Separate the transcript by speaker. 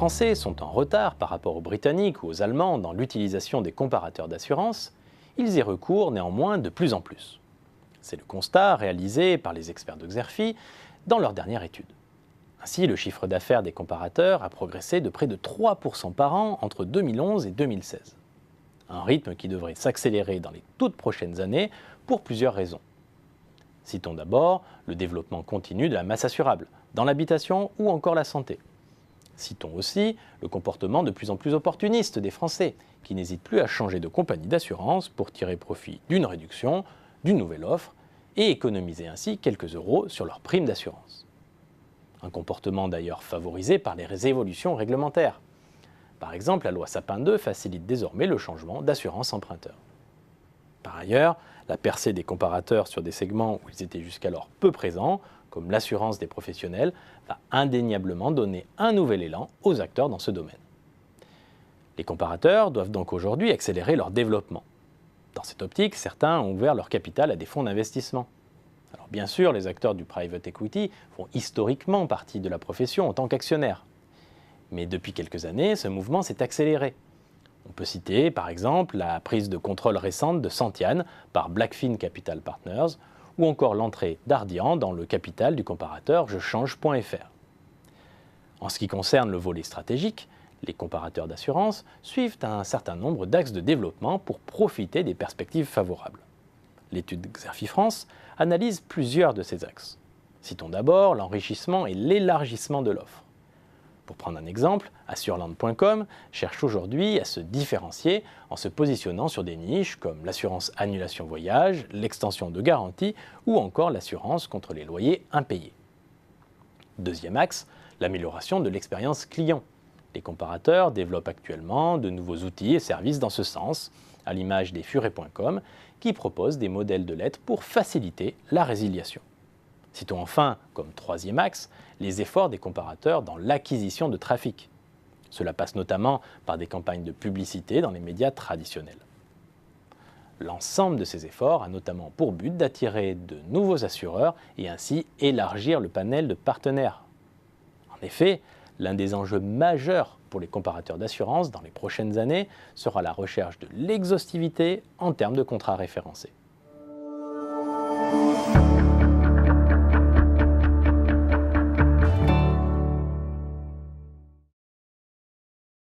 Speaker 1: Français sont en retard par rapport aux Britanniques ou aux Allemands dans l'utilisation des comparateurs d'assurance, ils y recourent néanmoins de plus en plus. C'est le constat réalisé par les experts de Xerfi dans leur dernière étude. Ainsi, le chiffre d'affaires des comparateurs a progressé de près de 3% par an entre 2011 et 2016. Un rythme qui devrait s'accélérer dans les toutes prochaines années pour plusieurs raisons. Citons d'abord le développement continu de la masse assurable, dans l'habitation ou encore la santé. Citons aussi le comportement de plus en plus opportuniste des Français, qui n'hésitent plus à changer de compagnie d'assurance pour tirer profit d'une réduction, d'une nouvelle offre, et économiser ainsi quelques euros sur leur prime d'assurance. Un comportement d'ailleurs favorisé par les évolutions réglementaires. Par exemple, la loi Sapin 2 facilite désormais le changement d'assurance emprunteur. Par ailleurs, la percée des comparateurs sur des segments où ils étaient jusqu'alors peu présents, comme l'assurance des professionnels, va indéniablement donner un nouvel élan aux acteurs dans ce domaine. Les comparateurs doivent donc aujourd'hui accélérer leur développement. Dans cette optique, certains ont ouvert leur capital à des fonds d'investissement. Alors bien sûr, les acteurs du private equity font historiquement partie de la profession en tant qu'actionnaires. Mais depuis quelques années, ce mouvement s'est accéléré. On peut citer par exemple la prise de contrôle récente de Santian par Blackfin Capital Partners ou encore l'entrée d'Ardian dans le capital du comparateur jechange.fr. En ce qui concerne le volet stratégique, les comparateurs d'assurance suivent un certain nombre d'axes de développement pour profiter des perspectives favorables. L'étude Xerfi France analyse plusieurs de ces axes. Citons d'abord l'enrichissement et l'élargissement de l'offre. Pour prendre un exemple, Assureland.com cherche aujourd'hui à se différencier en se positionnant sur des niches comme l'assurance annulation voyage, l'extension de garantie ou encore l'assurance contre les loyers impayés. Deuxième axe, l'amélioration de l'expérience client. Les comparateurs développent actuellement de nouveaux outils et services dans ce sens, à l'image des Furet.com, qui proposent des modèles de lettres pour faciliter la résiliation. Citons enfin, comme troisième axe, les efforts des comparateurs dans l'acquisition de trafic. Cela passe notamment par des campagnes de publicité dans les médias traditionnels. L'ensemble de ces efforts a notamment pour but d'attirer de nouveaux assureurs et ainsi élargir le panel de partenaires. En effet, l'un des enjeux majeurs pour les comparateurs d'assurance dans les prochaines années sera la recherche de l'exhaustivité en termes de contrats référencés.